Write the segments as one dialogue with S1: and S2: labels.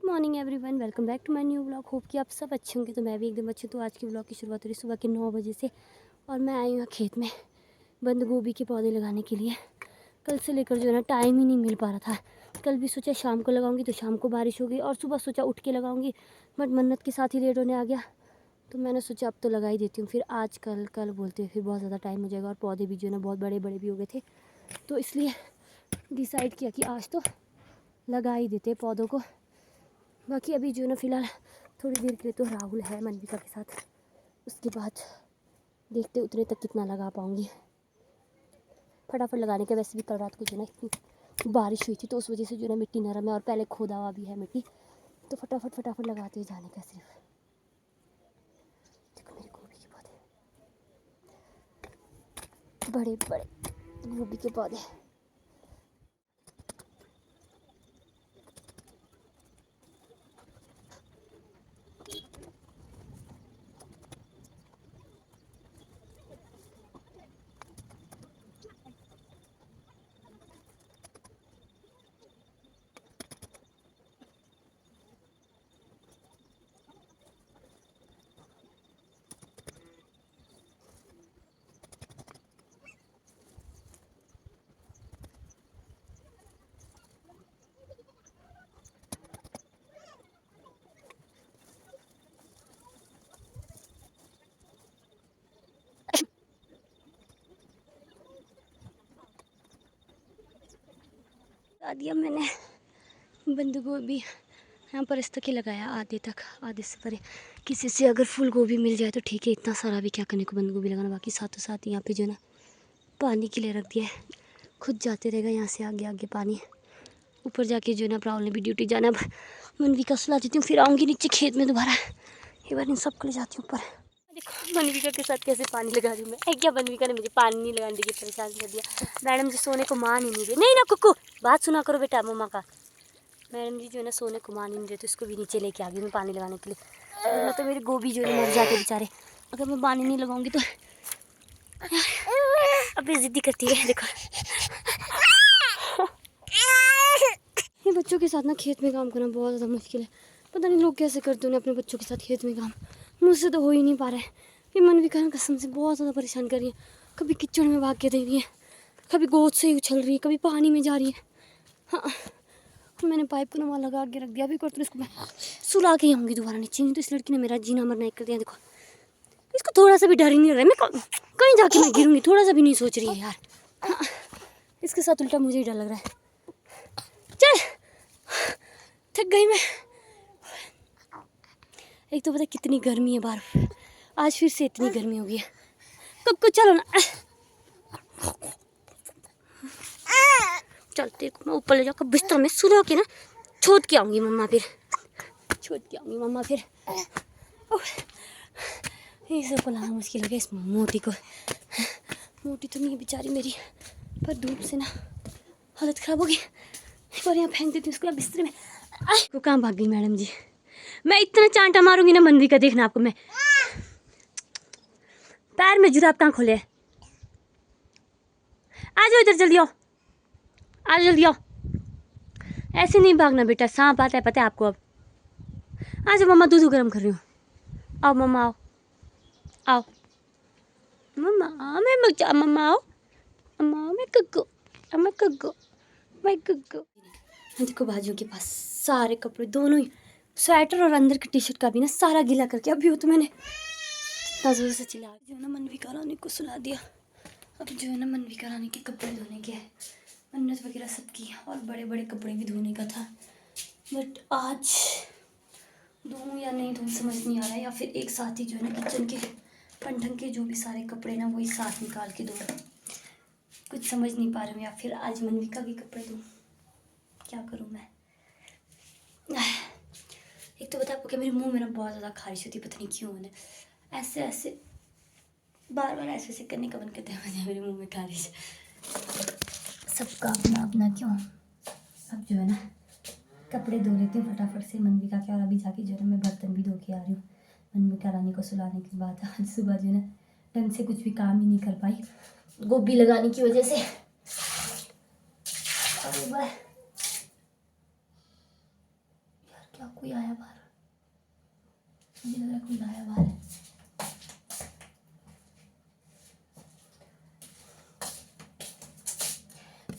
S1: Morning everyone, welcome back to my new blog. Hope कि आप सब अच्छे होंगे। तो मैं भी एकदम अच्छी। तो आज की ब्लॉग की शुरुआत हो रही सुबह के 9 बजे से और मैं आई हूँ खेत में बंद गोभी के पौधे लगाने के लिए। कल से लेकर जो है ना टाइम ही नहीं मिल पा रहा था। कल भी सोचा शाम को लगाऊंगी तो शाम को बारिश हो गई और सुबह सोचा उठ के लगाऊंगी, बट मन्नत के साथ ही लेट होने आ गया। तो मैंने सोचा अब तो लगा ही देती हूँ, फिर आज कल कल बोलते हुए फिर बहुत ज़्यादा टाइम हो जाएगा और पौधे भी जो है ना बहुत बड़े बड़े भी हो गए थे। तो इसलिए डिसाइड किया कि आज तो लगा ही देते पौधों को। बाकी अभी जो है ना फ़िलहाल थोड़ी देर के लिए तो राहुल है मनविका के साथ, उसके बाद देखते उतने तक कितना लगा पाऊँगी। फटाफट लगाने का, वैसे भी कल रात को जो है ना इतनी बारिश हुई थी तो उस वजह से जो है ना मिट्टी नरम है और पहले खोदा हुआ भी है मिट्टी, तो फटाफट लगाते ही जाने का। सिर्फ देखो मेरे गोभी के पौधे, बड़े बड़े गोभी के पौधे। दिया मैंने बंद गोभी यहाँ पर इस तक ही लगाया, आधे तक, आधे से परे। किसी से अगर फूल गोभी मिल जाए तो ठीक है, इतना सारा भी क्या करने को बंद गोभी लगाना। बाकी साथों साथ यहाँ पे जो है ना पानी के लिए रख दिया है, खुद जाते रहेगा यहाँ से आगे आगे पानी। ऊपर जाके जो है ना राहुल ने भी ड्यूटी जाना। अब मनविका सुला देती हूँ, फिर आऊँगी नीचे खेत में दोबारा। एक बार इन सबको ले जाती हूँ ऊपर। देखो मनविका के साथ कैसे पानी लगा रही हूँ मैं। क्या मनविका ने मुझे पानी नहीं लगाने के परेशान कर दिया। मैडम जी सोने को मान ही नहीं रही। नहीं ना कुक्कू, बात सुना करो बेटा मम्मा का। मैडम जी जो है ना सोने को मान ही नहीं रहे, तो इसको भी नीचे लेके आ गई मैं पानी लगाने के लिए। वरना तो मेरी गोभी जो है मर जाते बेचारे अगर मैं पानी नहीं लगाऊंगी तो। अभी जिद्दी करती है देखो। ये बच्चों के साथ ना खेत में काम करना बहुत ज़्यादा मुश्किल है। पता नहीं लोग कैसे करते हैं अपने बच्चों के साथ खेत में काम। मुझसे तो हो ही नहीं पा रहा है। ये मनविका कसम से बहुत ज़्यादा परेशान कर रही है। कभी कीचड़ में भाग के दे रही है, कभी गोद से ही उछल रही है, कभी पानी में जा रही है। हाँ, मैंने पाइप को ना वहाँ लगा के रख दिया। अभी कर तो इसको मैं सुला के ही आऊँगी दोबारा नीचे। नहीं तो इस लड़की ने मेरा जीना मरना एक कर दिया। देखो इसको थोड़ा सा भी डर ही नहीं रहा है। मैं कहीं जाके मैं गिरूँगी, थोड़ा सा भी नहीं सोच रही है यार। हाँ, इसके साथ उल्टा मुझे ही डर लग रहा है। चल थक गई मैं। एक तो पता कितनी गर्मी है बाहर, आज फिर से इतनी गर्मी हो गई है। कुछ चलो ना, चल तेरे को मैं ऊपर ले जाकर बिस्तर में सुला के ना छोड़ के आऊँगी मम्मा, फिर छोड़ के आऊँगी मम्मा फिर। ये सब को लाना मुश्किल हो गया इस मोटी को। मोटी तो नहीं है बेचारी मेरी, पर धूप से ना हालत ख़राब हो गई। एक बार यहाँ फेंक देती हूँ उसको बिस्तर में। वो कहाँ भाग गई मैडम जी। मैं इतना चांटा मारूंगी ना मनविका, देखना आपको। मैं पैर में जुराब कहाँ खोले। आ जाओ इधर, जल्दी आओ, आ जल्दी आओ। ऐसे नहीं भागना बेटा, सांप आता है पता है आपको। अब आ जाओ, मम्मा दूध गर्म कर रही हूँ। आओ मम्मा, आओ आओ मम्मा, मैं बच्चा, मम्मा आओ, मम्मा मैं कुक्कू, मैं कुक्कू, मैं कुक्कू। देखो बाजू के पास सारे कपड़े, दोनों ही स्वेटर और अंदर की टी शर्ट का भी ना सारा गीला करके अभी वो तो मैंने इतना जोर से चिल्ला जो है ना मनविका रानी को सुला दिया। अब जो है ना मनविका रानी के कपड़े धोने के हैं, मन्नत वगैरह सब की, और बड़े बड़े कपड़े भी धोने का था। बट आज धोऊँ या नहीं धोऊँ समझ नहीं आ रहा है, या फिर एक साथ ही जो है ना किचन के पंठन के जो भी सारे कपड़े ना वही साथ निकाल के धो। कुछ समझ नहीं पा रही हूँ, या फिर आज मनविका के कपड़े धोऊँ, क्या करूँ मैं। एक तो बता आपको क्या, मेरे मुंह में ना बहुत ज़्यादा खारिश होती है, पता नहीं क्यों। मैंने ऐसे ऐसे बार बार ऐसे ऐसे करने का मन करता है मुझे, मेरे मुंह में खारिश। सबका अपना अपना क्यों। अब जो है ना कपड़े धो लेती हूँ फटाफट से मनविका के, और अभी जाके जो है ना मैं बर्तन भी धो के आ रही हूँ मनविका रानी को सुलाने के बाद। आज सुबह जो है ना ढंग से कुछ भी काम ही नहीं कर पाई गोभी लगाने की वजह से। अब एक बार यार क्या कोई आया बाहर, मुझे लग रहा है कोई आया बाहर।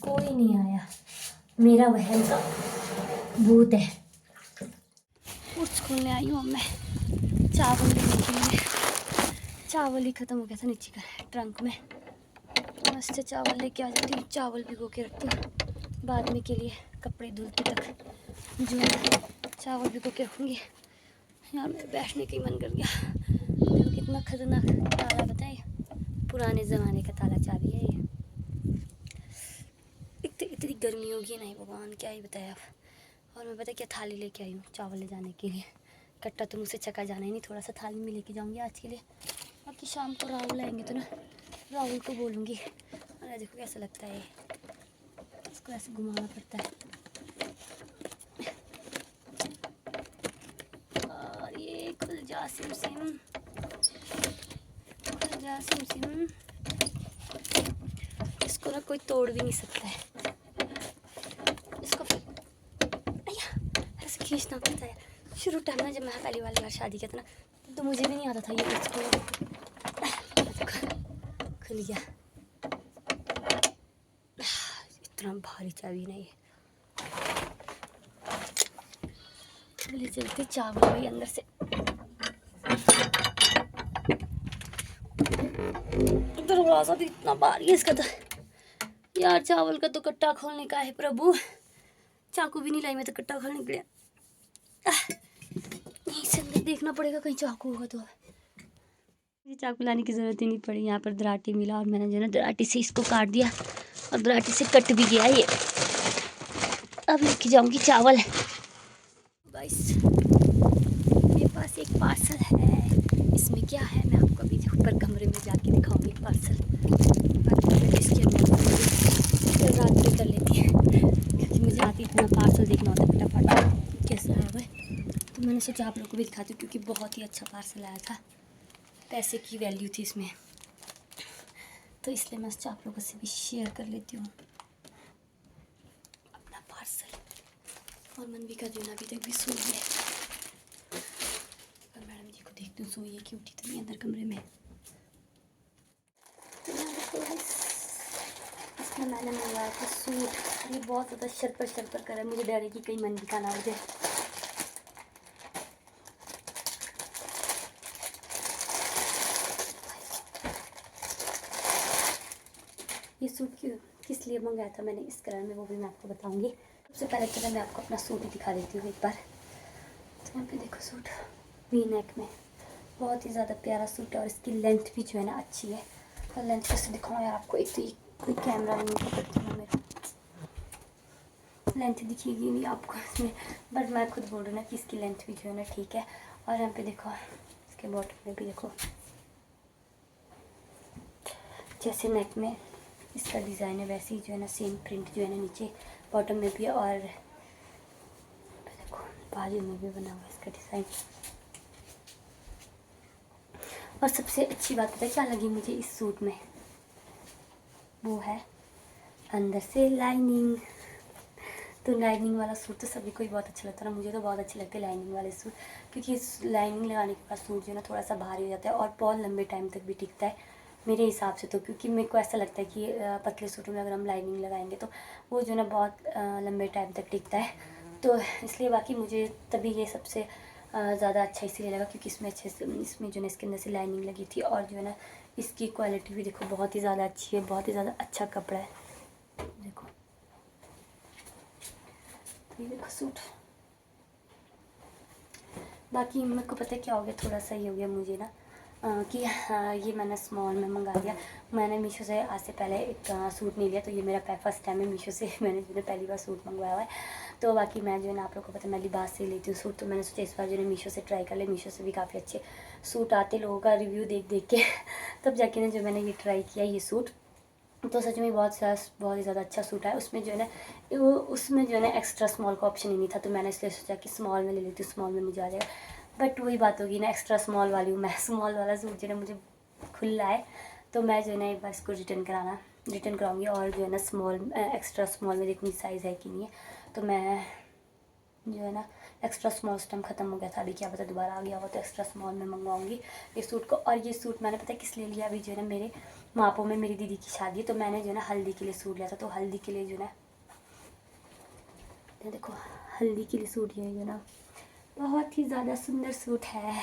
S1: कोई नहीं आया, मेरा वहम का भूत है। उठ खोलने आई हूँ मैं चावल लेने के लिए। चावल ही ख़त्म हो गया था नीचे का ट्रंक में। मस्त चावल लेके आ जाती हूँ, चावल भिगो के रखती हूँ बाद में के लिए, कपड़े धुलते तक जो है चावल भिगो के रखूँगी। यार मेरे बैठने का ही मन कर गया। देखो कितना खतरनाक ताला, बताइए पुराने ज़माने का ताला चाबी है ये। इतनी गर्मी होगी नहीं भगवान, क्या ही बताया अब। और मैं पता क्या थाली लेके आई हूँ चावल ले जाने के लिए। कट्टा तो मुझसे चका जाना ही नहीं, थोड़ा सा थाली में लेके जाऊँगी आज के लिए। बाकी शाम को राहुल आएंगे तो ना राहुल को बोलूँगी। अरे देखो कैसा लगता है, इसको ऐसे घुमाना पड़ता है। और ये खुल जा सिम सिम, खुल जा सिम सिम। इसको ना कोई तोड़ भी नहीं सकता है, इसको ऐसे खींचना पड़ता है। शुरू टाइम में जब मैं पहली वाली बार शादी किया था ना, तो मुझे भी नहीं आता था ये इसको। खुल गया, इतना भारी चाबी नहीं है। ले चलते चावल भाई अंदर से। दरवाजा भी इतना भारी है इसका तो यार। चावल का तो कट्टा खोलने का है प्रभु, चाकू भी नहीं लाई मैं तो कट्टा खोलने के लिए। यहीं से अंदर देखना पड़ेगा कहीं चाकू होगा तो। मुझे चाकू लाने की ज़रूरत ही नहीं पड़ी, यहाँ पर दराटी मिला और मैंने जो है ना दराटी से इसको काट दिया और दराटी से कट भी गया ये। अब लेके जाऊंगी चावल। गाइस मेरे पास एक पार्सल है, इसमें क्या है मैं आपको अभी ऊपर कमरे में जाके दिखाऊंगी पार्सल। इसके अंदर रात में कर लेती है क्योंकि मुझे आती इतना पार्सल देखना होता है फटाफट कैसा है वह। तो मैंने सोचा आप लोगों को भी दिखा दूँ क्योंकि बहुत ही अच्छा पार्सल आया था, पैसे की वैल्यू थी इसमें, तो इसलिए मैं सोचा आप लोगों से भी शेयर कर लेती हूँ अपना पार्सल। और मनवी का जो ना अभी तक भी सोई है, और मैडम जी को देखती हूँ सोई है कि उठी तो नहीं अंदर कमरे में। इसमें मैंने मंगवाया था सूट, ये बहुत ज़्यादा शर पर कर रहा है, मुझे डर है कि कहीं मनवी का ना हो जाए। ये सूट किस लिए मंगाया था मैंने इस कलर में, वो भी मैं आपको बताऊंगी। सबसे पहले तो मैं आपको अपना सूट ही दिखा देती हूँ एक बार। तो यहाँ पे देखो सूट वी नेक में, बहुत ही ज़्यादा प्यारा सूट है और इसकी लेंथ भी जो है ना अच्छी है। और लेंथ कैसे दिखाऊँ यार आपको, एक तो ये कोई कैमरा नहीं पकड़ती है मेरा, लेंथ दिखेगी नहीं आपको इसमें, बट मैं खुद बोल रही हूँ ना कि इसकी लेंथ भी जो है ना ठीक है। और यहाँ पे देखो इसके बॉटम में भी देखो जैसे नेक में इसका डिज़ाइन है वैसे ही जो है ना सेम प्रिंट जो है ना नीचे बॉटम में भी है, और देखो बाजू में भी बना हुआ है इसका डिज़ाइन। और सबसे अच्छी बात पता है क्या लगी मुझे इस सूट में, वो है अंदर से लाइनिंग। तो लाइनिंग वाला सूट तो सभी को ही बहुत अच्छा लगता है ना, मुझे तो बहुत अच्छे लगते हैं लाइनिंग वाले सूट, क्योंकि लाइनिंग लगाने के बाद सूट जो है ना थोड़ा सा भारी हो जाता है और बहुत लंबे टाइम तक भी टिकता है मेरे हिसाब से। तो क्योंकि मेरे को ऐसा लगता है कि पतले सूटों में अगर हम लाइनिंग लगाएंगे तो वो जो है ना बहुत लंबे टाइम तक टिकता है, तो इसलिए बाकी मुझे तभी ये सबसे ज़्यादा अच्छा इसीलिए लगा क्योंकि इसमें अच्छे से इसमें जो है इसके अंदर से लाइनिंग लगी थी, और जो है ना इसकी क्वालिटी भी देखो बहुत ही ज़्यादा अच्छी है, बहुत ही ज़्यादा अच्छा कपड़ा है। देखो ये देखो सूट। बाकी मेरे को पता है क्या हो गया, थोड़ा सा ये हो गया मुझे ना कि ये मैंने स्मॉल में मंगा दिया। मैंने मीशो से आज से पहले एक सूट नहीं लिया, तो ये मेरा फर्स्ट टाइम है मीशो से मैंने जो है पहली बार सूट मंगवाया हुआ है। तो बाकी मैं जो है ना आप लोगों को पता है मैं लिबास से लेती हूँ सूट, तो मैंने सोचा इस बार जो है मीशो से ट्राई कर ले। मीशो से भी काफ़ी अच्छे सूट आते लोगों का रिव्यू देख देख के तब जाके ना जो मैंने ये ट्राई किया ये सूट, तो सच में बहुत ही ज़्यादा अच्छा सूट है। उसमें जो है ना उसमें जो है ना एक्स्ट्रा स्मॉल का ऑप्शन ही नहीं था, तो मैंने इसलिए सोचा कि स्मॉल में ले लेती हूँ, स्मॉल में मुझे आ जाएगा। बट वही बात होगी ना, एक्स्ट्रा स्मॉल वाली हूँ मैं, स्मॉल वाला सूट जो है ना मुझे खुला है, तो मैं जो है ना एक बार इसको रिटर्न कराऊंगी और जो है ना एक्स्ट्रा स्मॉल में देखूँगी साइज़ है कि नहीं है। तो मैं जो है ना एक्स्ट्रा स्मॉल उस टाइम ख़त्म हो गया था, अभी क्या पता दोबारा आ गया हो तो एक्स्ट्रा स्मॉल में मंगवाऊंगी इस सूट को। और ये सूट मैंने पता है किस लिए लिया, अभी जो है ना मेरे मापो में मेरी दीदी की शादी है, तो मैंने जो है ना हल्दी के लिए सूट लिया था, तो हल्दी के लिए जो है ना देखो हल्दी के लिए सूट ये जो ना बहुत ही ज़्यादा सुंदर सूट है,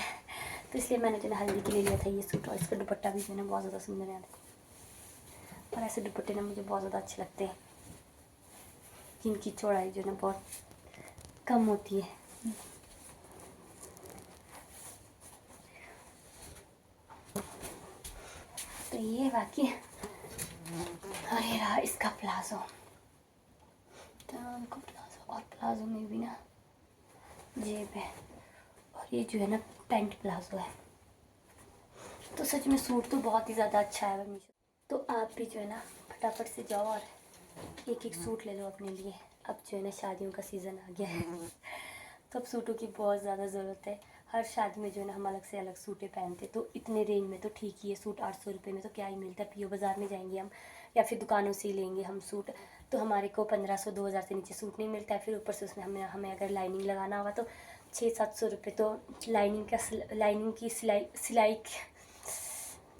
S1: तो इसलिए मैंने जो है ना हल्दी के लिए लिया था ये सूट। और इसका दुपट्टा भी जो है ना बहुत ज़्यादा सुंदर है देखो, और ऐसे दुपट्टे ना मुझे बहुत ज़्यादा अच्छे लगते हैं जिनकी चौड़ाई जो है ना बहुत कम होती है। तो ये बाकी और ये रहा इसका प्लाजो, और प्लाजो में भी ना जेब है, और ये जो है ना पैंट प्लाजो है। तो सच में सूट तो बहुत ही ज़्यादा अच्छा है मीशो। तो आप भी जो है ना फटाफट से जाओ और एक एक सूट ले लो अपने लिए। अब जो है ना शादियों का सीज़न आ गया है तो अब सूटों की बहुत ज़्यादा ज़रूरत है। हर शादी में जो है ना हम अलग से अलग सूटें पहनते, तो इतने रेंज में तो ठीक ही है सूट। 800 रुपये में तो क्या ही मिलता है। पीओ बाज़ार में जाएंगे हम या फिर दुकानों से ही लेंगे हम सूट, तो हमारे को 1500-2000 से नीचे सूट नहीं मिलता है। फिर ऊपर से उसमें हमें अगर लाइनिंग लगाना होगा तो 600-700 रुपये तो लाइनिंग की सिलाई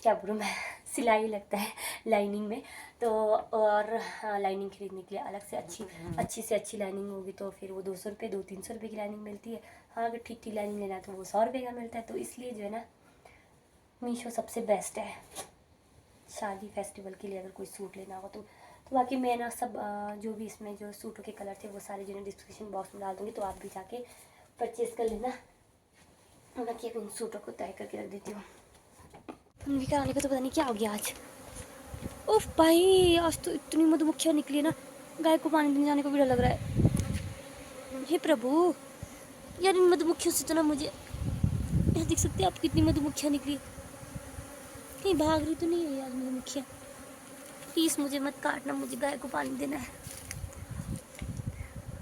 S1: क्या बोलूँ मैं, सिलाई लगता है लाइनिंग में। तो और हाँ, लाइनिंग खरीदने के लिए अलग से अच्छी से अच्छी लाइनिंग होगी तो फिर वो 200 रुपये 200-300 रुपये की लाइनिंग मिलती है। हाँ, अगर ठीक ठीक लाइनिंग लेना है तो वो 100 रुपये का मिलता है। तो इसलिए जो है ना मीशो सबसे बेस्ट है शादी फेस्टिवल के लिए अगर कोई सूट लेना हो तो बाकी मैं ना सब जो भी इसमें जो सूटों के कलर थे वो सारे जो है डिस्क्रिप्शन बॉक्स में डाल दूँगी, तो आप भी जाके परचेज़ कर लेना। और बाकी अब इन सूटों को तय करके रख देती हूँ। मम्मी का आने को तो पता नहीं क्या हो गया आज। ओफ भाई, आज तो इतनी मधुमक्खियाँ निकली ना, गाय को पानी देने जाने को भी डर लग रहा है। हे प्रभु, यार इन मधुमक्खियों से तो ना मुझे, यहाँ देख सकते हैं आप कितनी मधुमक्खियाँ निकली। कहीं भाग रही तो नहीं है यार मधुमक्खियाँ? प्लीज़ मुझे मत काटना, मुझे गाय को पानी देना है।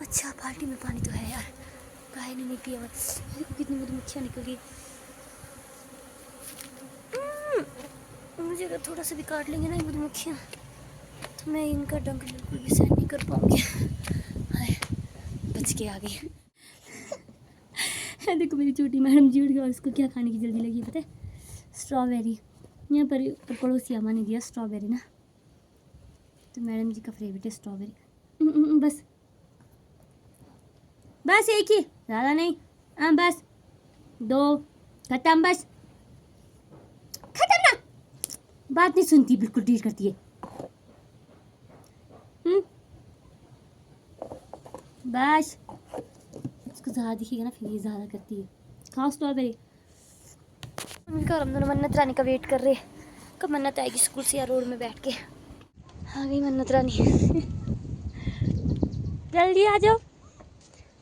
S1: अच्छा बाल्टी में पानी तो है यार, गाय ने नहीं पिया। देखो कितनी मधुमक्खियाँ निकल रही। मुझे अगर थोड़ा सा भी काट लेंगे ना मधुमक्खियाँ तो मैं इनका डंक बिल्कुल भी सहन नहीं कर पाऊँगी। हाय, बच के आ गई। देखो मेरी छोटी मैडम जी उठ गई और उसको क्या खाने की जल्दी लगी पता है? स्ट्रॉबेरी। यहाँ पर पड़ोसी अम्मा ने दिया स्ट्रॉबेरी ना, तो मैडम जी का फेवरेट है स्ट्रॉबेरी। बस बस एक ही, ज़्यादा नहीं। हाँ बस 2 खत्म, बस खत्म ना। बात नहीं सुनती, बिल्कुल डील करती है। बस इसको ज़्यादा दिखेगा ना फिर ये ज़्यादा करती है। खाओ स्ट्रॉबेरी। हम दोनों मन्नत रानी का वेट कर रहे हैं, कब मन्नत आएगी स्कूल से या रोड में बैठ के। आ गई मन्नत रानी। जल्दी आ जाओ।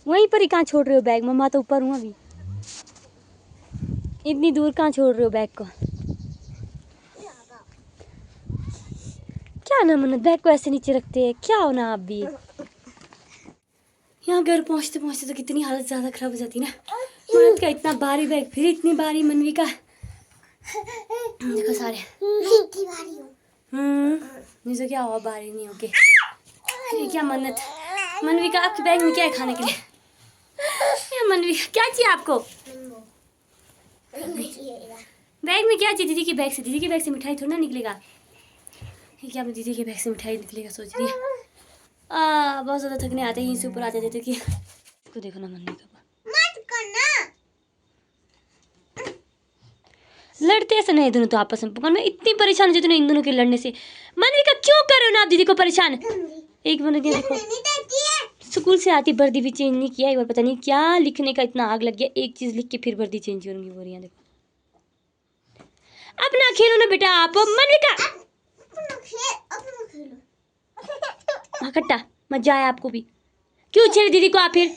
S1: वहीं पर ही कहाँ छोड़ रहे हो बैग? मम्मा तो ऊपर हूँ अभी। इतनी दूर कहाँ छोड़ रहे हो बैग को? क्या ना मन्नत, बैग को ऐसे नीचे रखते हैं, क्या हो ना आप भी। यहाँ घर पहुँचते पहुँचते तो कितनी हालत ज़्यादा ख़राब हो जाती है ना। मन्नत का इतना भारी बैग, फिर इतनी भारी मनवी का। देखो सारे मुझे क्या हुआ भारी नहीं होके? ये क्या मन्नत, मनवी का आपके बैग में क्या है खाने के लिए? मनवी क्या चाहिए आपको? बैग में क्या चाहिए? दीदी के बैग से, दीदी के बैग से मिठाई थोड़ा ना निकलेगा। क्या मैं दीदी के बैग से मिठाई निकलेगा सोच रही है? बहुत ज़्यादा थकने आते हैं, यहीं से ऊपर आ जाते थे कि इसको देखो ना मनवी का। मत करना, लड़ते ऐसे नहीं दोनों तो आपस में। मैं इतनी परेशान हो जाती हूँ इन दोनों के लड़ने से। मनवी का क्यों कर रहे हो ना आप दीदी को परेशान? एक मिनट देखो, स्कूल से आती वर्दी भी चेंज नहीं किया, एक बार पता नहीं क्या लिखने का इतना आग लग गया, एक चीज़ लिख के फिर वर्दी चेंज करूँगी वो रही है। देखो अपना खेलो ना बेटा आप। मनविका हाँ खट्टा मजा आया आपको भी, क्यों छेड़े दीदी को आप फिर?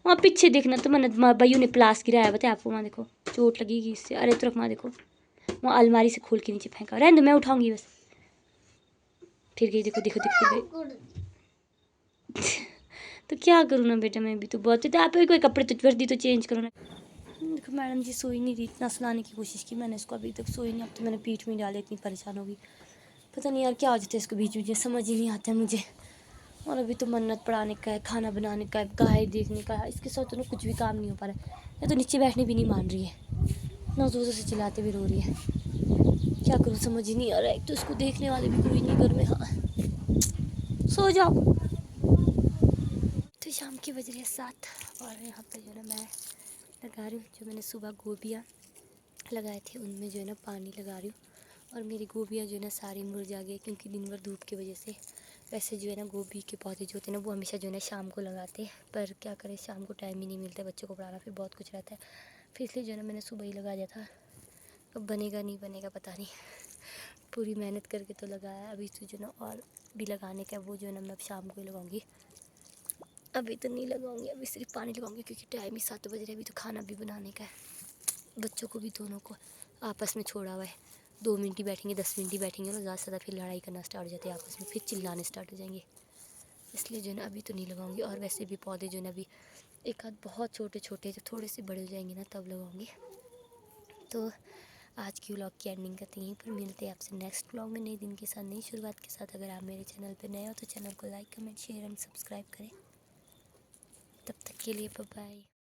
S1: वहाँ पीछे देखना तो मैंने भैया ने प्लास गिराया बताया आपको, वहाँ देखो चोट लगेगी इससे। अरे तुरक वहाँ देखो, वहाँ अलमारी से खोल के नीचे फेंका। रहने दो मैं उठाऊंगी बस। फिर गई, देखो देखो देखो तो क्या करूँ ना बेटा, मैं भी तो बहुत तो आप कोई कपड़े तो वर्दी तो चेंज करो ना। देखो मैडम जी सोई नहीं रही, इतना सुलाने की कोशिश की मैंने इसको, अभी तक सोई नहीं। अब तो मैंने पीठ में डाले, इतनी परेशान होगी। पता नहीं यार क्या हो जाता है इसको बीच बीच में, समझ ही नहीं आता है मुझे। और अभी तो मन्नत पढ़ाने का है, खाना बनाने का है, गाय देखने का है। इसके साथ तो ना कुछ भी काम नहीं हो पा रहा है। ये तो नीचे बैठने भी नहीं मान रही है, ना जोर से चिल्लाते भी रो रही है। क्या करूँ समझ ही नहीं आ रहा है। एक तो इसको देखने वाले भी कोई नहीं घर में। हाँ, सो जाओ। तो शाम की बज रही है 7 और यहाँ पे जो है ना मैं लगा रही हूँ, जो मैंने सुबह गोभियाँ लगाए थे उनमें जो है ना पानी लगा रही हूँ। और मेरी गोभियाँ जो है ना सारी मुरझा गई क्योंकि दिन भर धूप की वजह से। वैसे जो है ना गोभी के पौधे जो होते हैं ना वो हमेशा जो है ना शाम को लगाते हैं, पर क्या करें शाम को टाइम ही नहीं मिलता, बच्चों को पढ़ाना फिर बहुत कुछ रहता है। फिर इसलिए जो है ना मैंने सुबह ही लगा दिया था। अब बनेगा नहीं बनेगा पता नहीं। पूरी मेहनत करके तो लगाया, अभी तो जो है ना और भी लगाने का वो जो है ना मैं अब शाम को ही लगाऊंगी। अभी तो नहीं लगाऊंगी, अभी सिर्फ पानी लगाऊंगी क्योंकि टाइम ही 7 बज रहे हैं। अभी तो खाना भी बनाने का है, बच्चों को भी दोनों को आपस में छोड़ा हुआ है। 2 मिनट ही बैठेंगे, 10 मिनट ही बैठेंगे ना, ज़्यादा से ज़्यादा फिर लड़ाई करना स्टार्ट हो जाते हैं आपस में, फिर चिल्लाने स्टार्ट हो जाएंगे। इसलिए जो है ना अभी तो नहीं लगाऊंगी। और वैसे भी पौधे जो है ना अभी एक आध बहुत छोटे छोटे, जब थोड़े से बड़े हो जाएंगे ना तब लगाऊंगी। तो आज की व्लॉग की एंडिंग करते हैं यहीं पर। मिलते हैं आपसे नेक्स्ट व्लॉग में नए दिन के साथ, नई शुरुआत के साथ। अगर आप मेरे चैनल पर नए हो तो चैनल को like comment share and subscribe करें। तब तक के लिए बाय बाय।